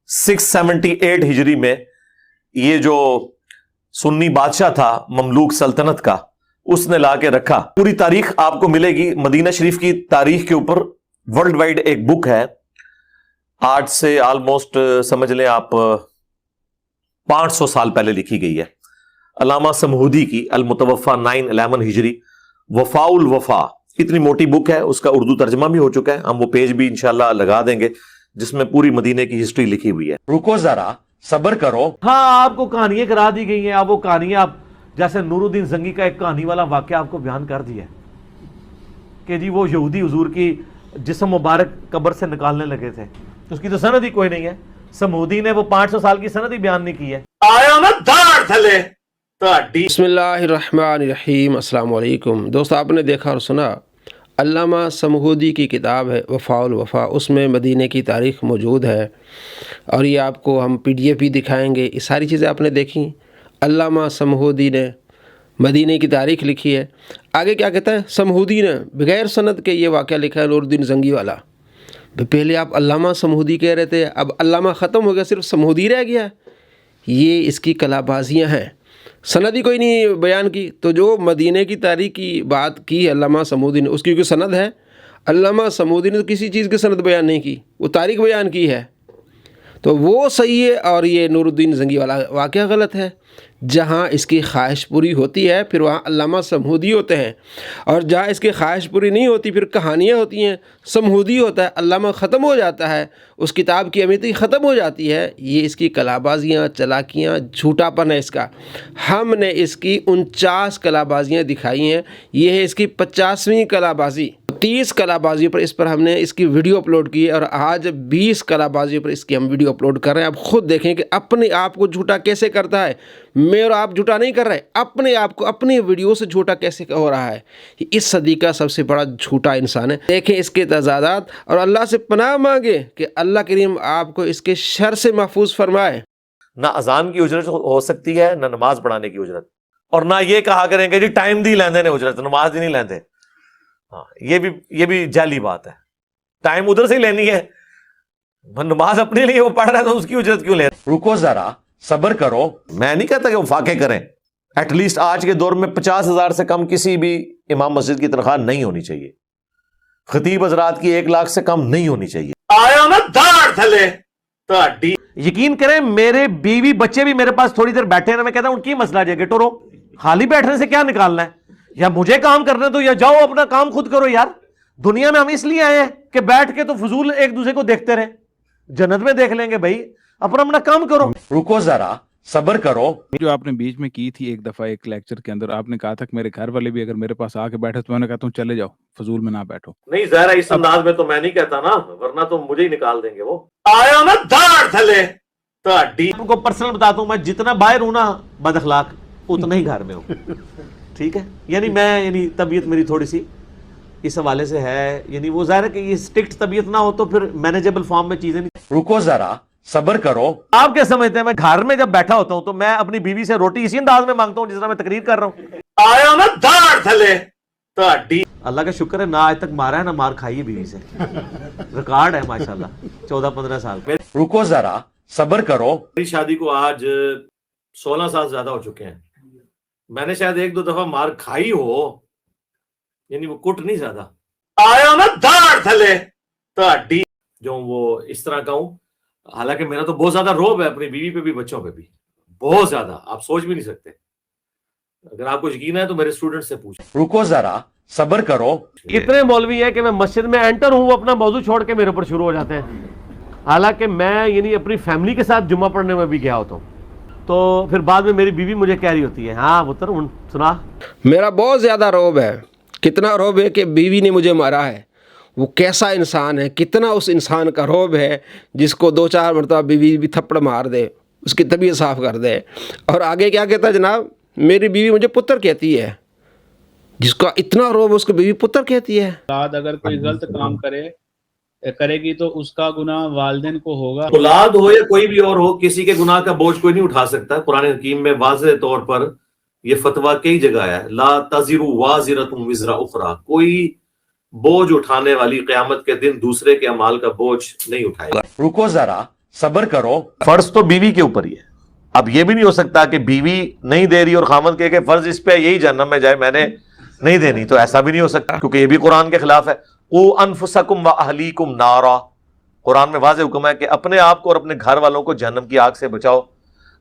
678 ہجری میں یہ جو سنی بادشاہ تھا مملوک سلطنت کا، اس نے لا کے رکھا۔ پوری تاریخ آپ کو ملے گی مدینہ شریف کی تاریخ کے اوپر، ورلڈ وائڈ ایک بک ہے، آج سے آلموسٹ سمجھ لیں آپ 500 سال پہلے لکھی گئی ہے، علامہ سمہودی کی، المتوفا 911 ہجری، وفاء الوفا، اتنی موٹی بک ہے، اس کا اردو ترجمہ بھی ہو چکا ہے، ہم وہ پیج بھی انشاءاللہ لگا دیں گے جس میں پوری مدینے کی ہسٹری لکھی ہوئی ہے۔ رکو ذرا، صبر کرو۔ ہاں، آپ کو کہانیاں کرا دی گئی ہیں، آپ وہ کہانیاں، آپ جیسے نور الدین زنگی کا ایک کہانی والا واقعہ آپ کو بیان کر دیا کہ جی وہ یہودی حضور کی جسم مبارک قبر سے نکالنے لگے تھے، اس کی تو سند ہی کوئی نہیں ہے، سمودی نے وہ 500 سال کی سند ہی بیان نہیں کی ہے۔ آیا نا دھاڑ تھلے بسم اللہ الرحمن الرحیم۔ السلام علیکم دوست، آپ نے دیکھا اور سنا علامہ سمہودی کی کتاب ہے وفاء الوفا، اس میں مدینے کی تاریخ موجود ہے، اور یہ آپ کو ہم PDF بھی دکھائیں گے۔ یہ ساری چیزیں آپ نے دیکھیں، علامہ سمہودی نے مدینے کی تاریخ لکھی ہے۔ آگے کیا کہتا ہے سمہودی نے بغیر سند کے یہ واقعہ لکھا ہے، نور الدین زنگی والا۔ پہلے آپ علامہ سمہودی کہہ رہے تھے، اب علامہ ختم ہو گیا، صرف سمہودی رہ گیا۔ یہ اس کی کلا بازیاں ہیں، سند ہی کوئی نہیں بیان کی۔ تو جو مدینے کی تاریخ کی بات کی علامہ سمہودی نے، اس کی کوئی سند ہے؟ علامہ سمہودی نے تو کسی چیز کی سند بیان نہیں کی، وہ تاریخ بیان کی ہے، تو وہ صحیح ہے، اور یہ نور الدین زنگی والا واقعہ غلط ہے۔ جہاں اس کی خواہش پوری ہوتی ہے پھر وہاں علامہ سمہودی ہوتے ہیں، اور جہاں اس کی خواہش پوری نہیں ہوتی پھر کہانیاں ہوتی ہیں، سمہودی ہوتا ہے، علامہ ختم ہو جاتا ہے، اس کتاب کی اہمیت ختم ہو جاتی ہے۔ یہ اس کی کلابازیاں، چلاکیاں، جھوٹا پن ہے اس کا۔ ہم نے اس کی 49 کلابازیاں دکھائی ہیں، یہ ہے اس کی 50ویں کلابازی۔ 30 کلابازیوں پر اس پر ہم نے اس کی ویڈیو اپلوڈ کی ہے، اور آج 20 کلابازیوں پر اس کی ہم ویڈیو اپلوڈ کر رہے ہیں۔ آپ خود دیکھیں کہ اپنے آپ کو جھوٹا کیسے کرتا ہے۔ میں اور آپ جھوٹا نہیں کر رہے، اپنے آپ کو اپنی ویڈیو سے جھوٹا کیسے ہو رہا ہے۔ اس صدی کا سب سے بڑا جھوٹا انسان ہے۔ دیکھیں اس کے تضادات، اور اللہ سے پناہ مانگے کہ اللہ کریم آپ کو اس کے شر سے محفوظ فرمائے۔ نہ اذان کی اجرت ہو سکتی ہے، نہ نماز پڑھانے کی اجرت، اور نہ یہ کہا کریں کہ جی ٹائم دی لیندے نے اجرت، نماز ہی نہیں لیندے۔ ہاں، یہ بھی جعلی بات ہے، ٹائم ادھر سے ہی لینی ہے، نماز اپنے لیے وہ پڑھ رہا ہے تو اس کی اجرت کیوں لے؟ رکو ذرا، صبر کرو۔ میں نہیں کہتا کہ وہ فاقے کریں، ایٹ لیسٹ آج کے دور میں 50,000 سے کم کسی بھی امام مسجد کی تنخواہ نہیں ہونی چاہیے، خطیب حضرات کی 1 لاکھ سے کم نہیں ہونی چاہیے۔ آیا نا دھاڑ تھلے تہاڈی۔ یقین کریں میرے بیوی بچے بھی میرے پاس تھوڑی دیر بیٹھے ہیں، میں کہتا ہوں ان کی مسئلہ جائے گٹو رو، خالی بیٹھنے سے کیا نکالنا ہے؟ یا مجھے کام کرنا تو یا جاؤ اپنا کام خود کرو یار۔ دنیا میں ہم اس لیے آئے ہیں کہ بیٹھ کے تو فضول ایک دوسرے کو دیکھتے رہیں، جنت میں دیکھ لیں گے بھائی، اپنا کام کرو۔ رکو ذرا، صبر کرو۔ جو آپ نے بیچ میں کی تھی ایک دفعہ ایک لیکچر کے اندر، آپ نے کہا تھا کہ میرے گھر والے بھی اگر میرے پاس آ کے بیٹھے تو میں نے کہتا ہوں چلے جاؤ، فضول میں نہ بیٹھو۔ نہیں ظاہر ہے اس انداز میں تو میں نہیں کہتا نا، ورنہ تو مجھے ہی نکال دیں گے وہ۔ آیا نا دھاڑ تھلے تہاڈی۔ آپ کو پرسنل بتاتا ہوں، میں جتنا باہر ہوں نا بد اخلاق، اتنا ہی گھر میں ہوں، ٹھیک ہے؟ یعنی طبیعت میری تھوڑی سی اس حوالے سے ہے، یعنی وہ ظاہر ہے کہ یہ اسٹرکٹ طبیعت نہ ہو تو پھر مینیجبل فارم میں چیزیں نہیں۔ رکو ذرا، صبر کرو۔ آپ کیا سمجھتے ہیں میں گھر میں جب بیٹھا ہوتا ہوں تو میں اپنی بیوی سے روٹی اسی انداز میں مانگتا ہوں جس طرح میں تقریر کر رہا ہوں؟ آیا نا دھاڑ تھلے تہاڈی۔ اللہ کا شکر ہے نہ آج تک مارا ہے نہ مار کھائی ہے بیوی سے، ریکارڈ ہے ماشاءاللہ 14-15 سال۔ رکو ذرا، صبر کرو۔ میری شادی کو آج 16 سال زیادہ ہو چکے ہیں، میں نے شاید 1-2 دفعہ مار کھائی ہو، یعنی وہ کٹ نہیں زیادہ۔ آیا نا دھاڑ تھلے تہاڈی، جو وہ اس طرح کا ہوں، حالانکہ میرا تو بہت زیادہ روب ہے اپنی بیوی پہ بھی بچوں پہ بھی، بہت زیادہ، آپ سوچ بھی نہیں سکتے۔ اگر آپ کو یقین ہے تو میرے اسٹوڈنٹ سے پوچھیں۔ رکو ذرا، صبر کرو۔ کتنے مولوی ہیں کہ میں مسجد میں انٹر ہوں، وہ اپنا موضوع چھوڑ کے میرے اوپر شروع ہو جاتے ہیں، حالانکہ میں یعنی اپنی فیملی کے ساتھ جمعہ پڑھنے میں بھی گیا ہوتا ہوں، تو پھر بعد میں میری بیوی مجھے کہہ رہی ہوتی ہے ہاں پتر سنا۔ میرا بہت زیادہ روب ہے، کتنا روب ہے کہ بیوی نے مجھے مارا ہے۔ وہ کیسا انسان ہے، کتنا اس انسان کا روب ہے جس کو 2-4 مرتبہ بیوی بھی تھپڑ مار دے، اس کی طبیعت صاف کر دے۔ اور آگے کیا کہتا ہے جناب، میری بیوی مجھے پتر کہتی ہے، جس کا اتنا روب اس کو بیوی پتر کہتی ہے۔ اولاد اگر کوئی غلط کام کرے گی تو اس کا گناہ والدین کو ہوگا۔ اولاد ہو یا کوئی بھی اور ہو، کسی کے گناہ کا بوجھ کوئی نہیں اٹھا سکتا۔ قرآن حکیم میں واضح طور پر یہ فتویٰ کئی جگہ ہے، لا تزر وازرۃ وزر اخری، کوئی بوجھ اٹھانے والی قیامت کے دن دوسرے کے اعمال کا بوجھ نہیں اٹھائے گا۔ رکو ذرا، صبر کرو. فرض تو بیوی کے اوپر ہی ہے. اب یہ بھی نہیں ہو سکتا کہ بیوی نہیں دے رہی اور خامد کہے کہ فرض اس پہ یہی جہنم میں جائے، میں نے نہیں دینی، تو ایسا بھی نہیں ہو سکتا کیونکہ یہ بھی قرآن کے خلاف ہے. قوا انفسکم واہلیکم نارا، قرآن میں واضح حکم ہے کہ اپنے آپ کو اور اپنے گھر والوں کو جہنم کی آگ سے بچاؤ.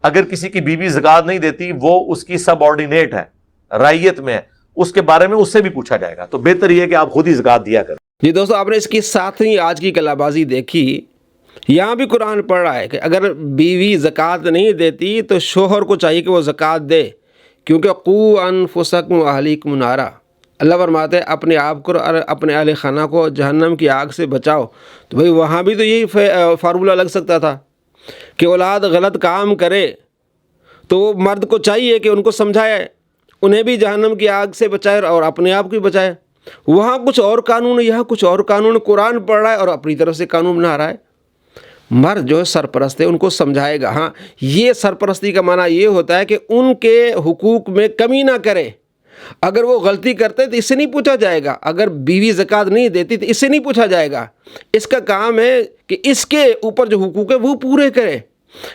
اگر کسی کی بیوی زکات نہیں دیتی، وہ اس کی سب آرڈینیٹ ہے، رعیت میں ہے، اس کے بارے میں اس سے بھی پوچھا جائے گا، تو بہتر یہ ہے کہ آپ خود ہی زکات دیا کریں. جی دوستو، آپ نے اس کی ساتھ ہی آج کی کلا بازی دیکھی. یہاں بھی قرآن پڑھ رہا ہے کہ اگر بیوی زکوٰۃ نہیں دیتی تو شوہر کو چاہیے کہ وہ زکوٰۃ دے، کیونکہ قوا انفسکم واہلیکم نارا، اللہ فرماتے ہیں اپنے آپ کو اور اپنے اہل خانہ کو جہنم کی آگ سے بچاؤ. تو بھئی وہاں بھی تو یہی فارمولہ لگ سکتا تھا کہ اولاد غلط کام کرے تو وہ مرد کو چاہیے کہ ان کو سمجھائے، انہیں بھی جہنم کی آگ سے بچائے اور اپنے آپ کو بھی بچائے. وہاں کچھ اور قانون ہے، یہاں کچھ اور قانون. قرآن پڑھ رہا ہے اور اپنی طرف سے قانون بنا رہا ہے. مرد جو سرپرست ہے ان کو سمجھائے گا. ہاں، یہ سرپرستی کا معنی یہ ہوتا ہے کہ ان کے حقوق میں کمی نہ کرے. اگر وہ غلطی کرتے تو اس سے نہیں پوچھا جائے گا، اگر بیوی زکوٰۃ نہیں دیتی تو اس سے نہیں پوچھا جائے گا. اس کا کام ہے کہ اس کے اوپر جو حقوق ہے وہ پورے کرے.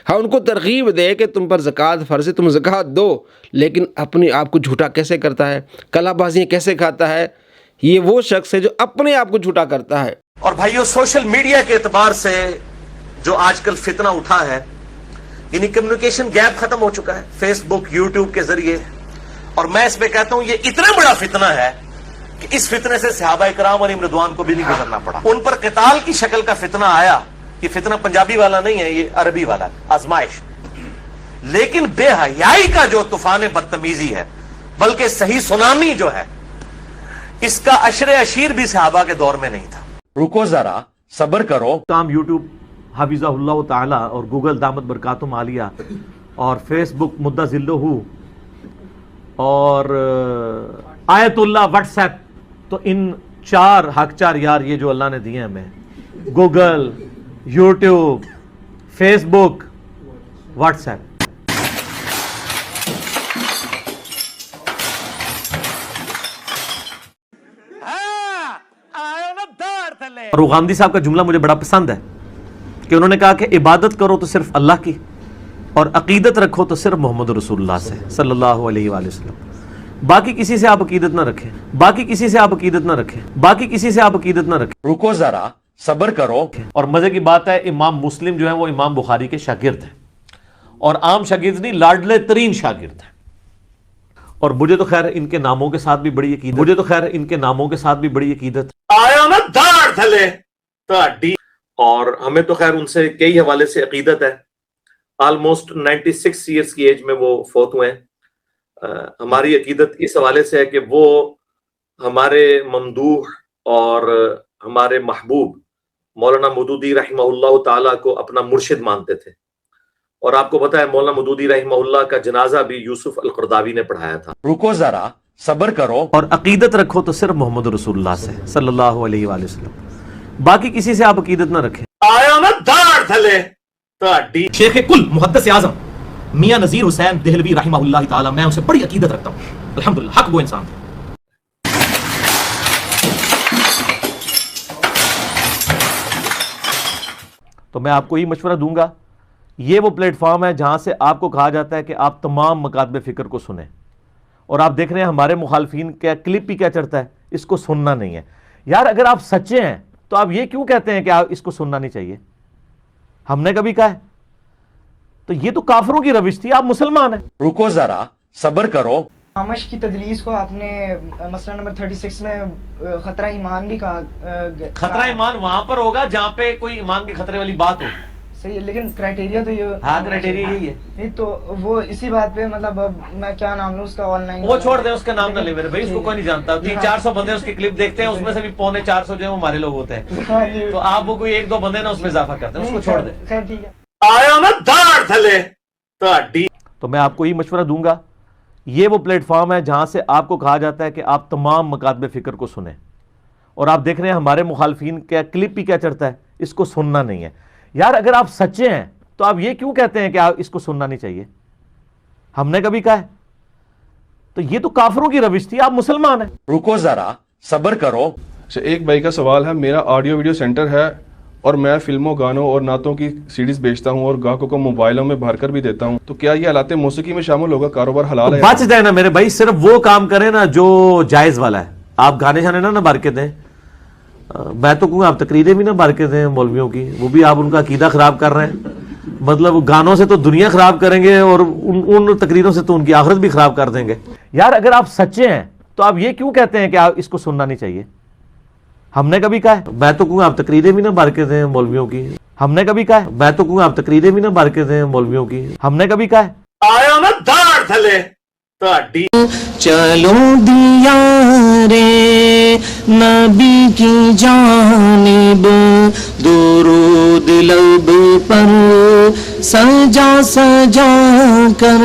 ہاں، ان کو ترغیب دے کہ تم پر زکوٰۃ فرض ہے، تم زکوٰۃ دو، لیکن اپنے آپ کو جھوٹا کیسے کرتا ہے، کلا بازیاں کیسے کھاتا ہے. یہ وہ شخص ہے جو اپنے آپ کو جھوٹا کرتا ہے. اور بھائیو، سوشل میڈیا کے اعتبار سے جو آج کل فتنہ اٹھا ہے، یعنی کمیونیکیشن گیپ ختم ہو چکا ہے فیس بک، یوٹیوب کے ذریعے. اور میں اس پہ کہتا ہوں یہ اتنا بڑا فتنہ ہے کہ اس فتنے سے صحابہ کرام علیہم رضوان کو بھی نہیں گزرنا پڑا. ان پر قتال کی شکل کا فتنہ آیا. یہ فتنہ پنجابی والا نہیں ہے، یہ عربی والا ہے، آزمائش. لیکن بے حیائی کا جو طوفان بدتمیزی ہے، بلکہ صحیح سونامی جو ہے، اس کا عشر عشیر بھی صحابہ کے دور میں نہیں تھا. رکو ذرا، صبر کرو. کام یوٹیوب حفظہ اللہ تعالی اور گوگل دامت برکاتہم عالیہ اور فیس بک مدہ ذلہ اور آیت اللہ واٹس ایپ، تو ان چار حق چار یار یہ جو اللہ نے دیے ہمیں، گوگل، یوٹیوب، فیس بک، واٹس ایپ. اور وہ غامدی صاحب کا جملہ مجھے بڑا پسند ہے کہ انہوں نے کہا کہ عبادت کرو تو صرف اللہ کی، اور عقیدت رکھو تو صرف محمد رسول اللہ سے صلی اللہ علیہ وآلہ وسلم. باقی کسی سے آپ عقیدت نہ رکھیں، باقی کسی سے آپ عقیدت نہ رکھیں، باقی کسی سے آپ عقیدت نہ رکھیں. رکو ذرا، صبر کرو. اور مزے کی بات ہے، امام مسلم جو ہے وہ امام بخاری کے شاگرد ہیں، اور عام شاگرد نہیں، لاڈلے ترین شاگرد ہیں. اور مجھے تو خیر ان کے ناموں کے ساتھ بھی بڑی عقیدت آیا نا داڑھ تھلے تاڑی. اور ہمیں تو خیر ان سے کئی حوالے سے عقیدت ہے. آلموسٹ 96 ایئرز کی ایج میں وہ فوت ہوئے ہیں. ہماری عقیدت اس حوالے سے ہے کہ وہ ہمارے ممدوح اور ہمارے محبوب مولانا مودودی رحمہ اللہ تعالیٰ کو اپنا مرشد مانتے تھے. اور آپ کو پتا ہے مولانا مودودی رحمہ اللہ کا جنازہ بھی یوسف القرداوی نے پڑھایا تھا. رکو ذرا، صبر کرو. اور عقیدت رکھو تو صرف محمد رسول اللہ سے صلی اللہ علیہ وآلہ وسلم، باقی کسی سے آپ عقیدت نہ رکھیں. آیا نا داڑھ تھلے تاڑی. شیخ کل محدث اعظم میاں نذیر حسین دہلوی رحمہ اللہ تعالی، میں ان سے بڑی عقیدت رکھتا ہوں. الحمدللہ، حق وہ انسان تھے. تو میں آپ کو یہ مشورہ دوں گا، یہ وہ پلیٹ فارم ہے جہاں سے آپ کو کہا جاتا ہے کہ آپ تمام مکاتب فکر کو سنیں. اور آپ دیکھ رہے ہیں ہمارے مخالفین کا کلپ ہی کیا چڑھتا ہے، اس کو سننا نہیں ہے. یار اگر آپ سچے ہیں تو آپ یہ کیوں کہتے ہیں کہ آپ اس کو سننا نہیں چاہیے؟ ہم نے کبھی کہا ہے؟ تو یہ تو کافروں کی روش تھی، آپ مسلمان ہیں. رکو ذرا، صبر کرو. آمش کی تدلیس کو آپ نے مسئلہ نمبر 36 میں خطرہ ایمان بھی کہا. خطرہ ایمان وہاں پر ہوگا جہاں پہ کوئی ایمان کے خطرے والی بات ہو. صحیح ہے، لیکن کرائٹیریا تو یہ، ہاں کرائٹیریا یہی ہے. نہیں تو وہ اسی بات پہ مطلب میں کیا نام لوں اس کا، آن لائن وہ چھوڑ دیں، اس کا نام نہ لے میرے بھائی، اس کو کوئی نہیں جانتا. 300-400 بندے اس کی کلپ دیکھتے ہیں، اس میں سے بھی 350 جو ہیں وہ ہمارے لوگ ہوتے ہیں. تو آپ وہ کوئی 1-2 بندے نا اس میں اضافہ کرتے ہیں، اس کو چھوڑ دیں. خیر ٹھیک ہے. آیا نا داڑھ تھلے تاڑی. تو میں آپ کو یہ مشورہ دوں گا، یہ وہ پلیٹ فارم ہے جہاں سے آپ کو کہا جاتا ہے کہ آپ تمام مکاتب فکر کو سنیں. اور آپ دیکھ رہے ہیں ہمارے مخالفین کا کلپ ہی کیا چڑھتا ہے، اس کو سننا نہیں ہے. یار اگر آپ سچے ہیں تو آپ یہ کیوں کہتے ہیں کہ آپ اس کو سننا نہیں چاہیے؟ ہم نے کبھی کہا ہے؟ تو یہ تو کافروں کی روش تھی، آپ مسلمان ہیں. رکو ذرا، صبر کرو. ایک بھائی کا سوال ہے، میرا آڈیو ویڈیو سینٹر ہے اور میں فلموں گانوں اور نعتوں کی سیڈیز بیچتا ہوں اور گاہکوں کو موبائلوں میں بھر کر بھی دیتا ہوں، تو کیا یہ آلات موسیقی میں شامل ہوگا؟ کاروبار حلال ہے؟ بچ جائے نا میرے بھائی، صرف وہ کام کریں نا جو جائز والا ہے. آپ گانے شانے نہ بھر کے دیں. میں تو کہوں آپ تقریریں بھی نہ بھر کے دیں مولویوں کی، وہ بھی آپ ان کا عقیدہ خراب کر رہے ہیں. مطلب گانوں سے تو دنیا خراب کریں گے اور ان تقریروں سے تو ان کی آخرت بھی خراب کر دیں گے. یار اگر آپ سچے ہیں تو آپ یہ کیوں کہتے ہیں کہ آپ اس کو سننا نہیں چاہیے؟ ہم نے کبھی کہا ہے؟ میں تو کہوں آپ تقریریں بھی نہ بھر کے دیں مولویوں کی. ہم نے کبھی کہا ہے؟ میں تو کہوں آپ تقریریں بھی نہ بھر کے دیں مولویوں کی. ہم نے کبھی کہا ہے؟ آیا نا دھاڑ تھلے تہاڈی. چلو دیا رے نبی کی جانب درود لب پر سجا سجا کر.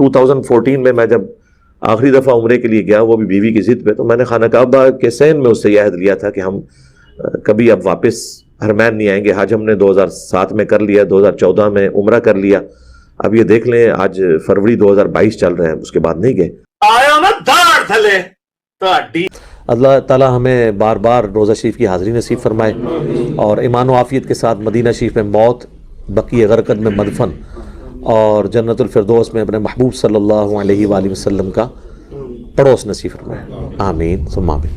2014 میں میں جب آخری دفعہ عمرے کے لیے گیا، وہ بھی بیوی کی ضد پہ، تو میں نے خانہ کعبہ کے سین میں اس سے یہ عہد لیا تھا کہ ہم کبھی اب واپس حرمین نہیں آئیں گے. حج ہم نے 2007 میں کر لیا، 2014 میں عمرہ کر لیا. اب یہ دیکھ لیں آج فروری 2022 چل رہے ہیں، اس کے بعد نہیں گئے. آیا نا دھاڑ تھلے تہاڈی. اللہ تعالیٰ ہمیں بار بار روزہ شریف کی حاضری نصیب فرمائے اور ایمان و عافیت کے ساتھ مدینہ شریف میں موت، بقیع غرقد میں مدفن اور جنت الفردوس میں اپنے محبوب صلی اللہ علیہ وآلہ وسلم کا پڑوس نصیب فرمائے. آمین ثم آمین.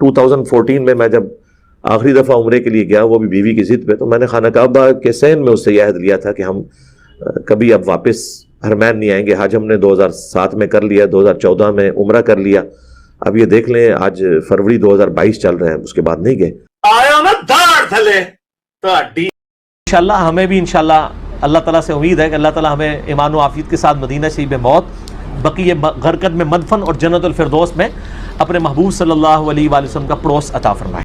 2014 میں میں جب آخری دفعہ عمرے کے لیے گیا، وہ بھی بیوی کی ضد پہ، تو میں نے خانہ کعبہ کے سین میں اس سے یہ عہد لیا تھا کہ ہم کبھی اب واپس حرمین نہیں آئیں گے. حج ہم نے 2007 میں کر لیا، 2014 میں عمرہ کر لیا. اب یہ دیکھ لیں آج فروری 2022 چل رہے ہیں، اس کے بعد نہیں گئے. آیا نا دھاڑ تھلے تہاڈی. انشاءاللہ ہمیں بھی انشاءاللہ اللہ تعالیٰ سے امید ہے کہ اللہ تعالیٰ ہمیں ایمان و عافیت کے ساتھ مدینہ شریف میں موت، بقیع غرقد میں مدفن اور جنت الفردوس میں اپنے محبوب صلی اللہ علیہ وآلہ وسلم کا پڑوس عطا فرمائے.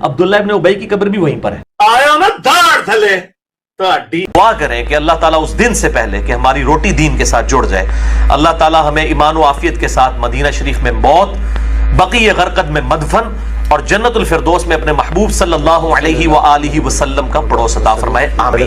عبداللہ ابن ابی کی قبر بھی وہیں پر ہے. آیا نا دھاڑ تھلے تہاڈی. دعا کریں کہ اللہ تعالیٰ اس دن سے پہلے کہ ہماری روٹی دین کے ساتھ جڑ جائے، اللہ تعالیٰ ہمیں ایمان و عافیت کے ساتھ مدینہ شریف میں موت، بقیع غرقد میں مدفن اور جنت الفردوس میں اپنے محبوب صلی اللہ علیہ وآلہ وسلم کا پڑوس عطا فرمائے. آمین.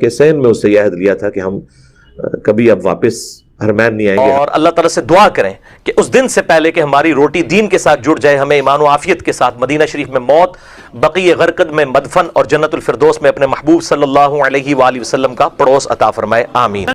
کے سین میں اس سے یہ عہد لیا تھا کہ ہم کبھی اب واپس حرمین نہیں آئیں گے، اور اللہ تعالیٰ سے دعا کریں کہ اس دن سے پہلے کہ ہماری روٹی دین کے ساتھ جڑ جائے، ہمیں ایمان و عافیت کے ساتھ مدینہ شریف میں موت، بقیع غرقد میں مدفن اور جنت الفردوس میں اپنے محبوب صلی اللہ علیہ وآلہ وسلم کا پڑوس عطا فرمائے. آمین.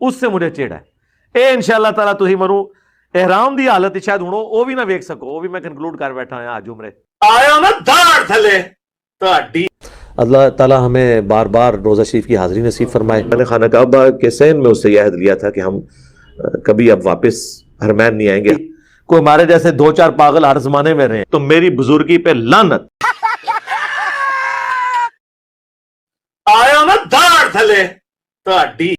اس سے مجھے چیڑ ہے. اے انشاءاللہ تعالیٰ تھی منو احرام دی حالت شاید ہوں وہ بھی نہ ویک سکو، وہ بھی میں کنکلوڈ کر بیٹھا ہوں آج عمرے. آیا نا دھاڑ تھلے تہاڈی. اللہ تعالیٰ ہمیں بار بار روزہ شریف کی حاضری نصیب فرمائے. میں نے خانہ کعبہ کے سین میں اس سے یہ عہد لیا تھا کہ ہم کبھی اب واپس حرمین نہیں آئیں گے. کوئی ہمارے جیسے 2-4 پاگل ہر زمانے میں رہے تو میری بزرگی پہ لعنت. آیا نا دھاڑ تھلے تہاڈی.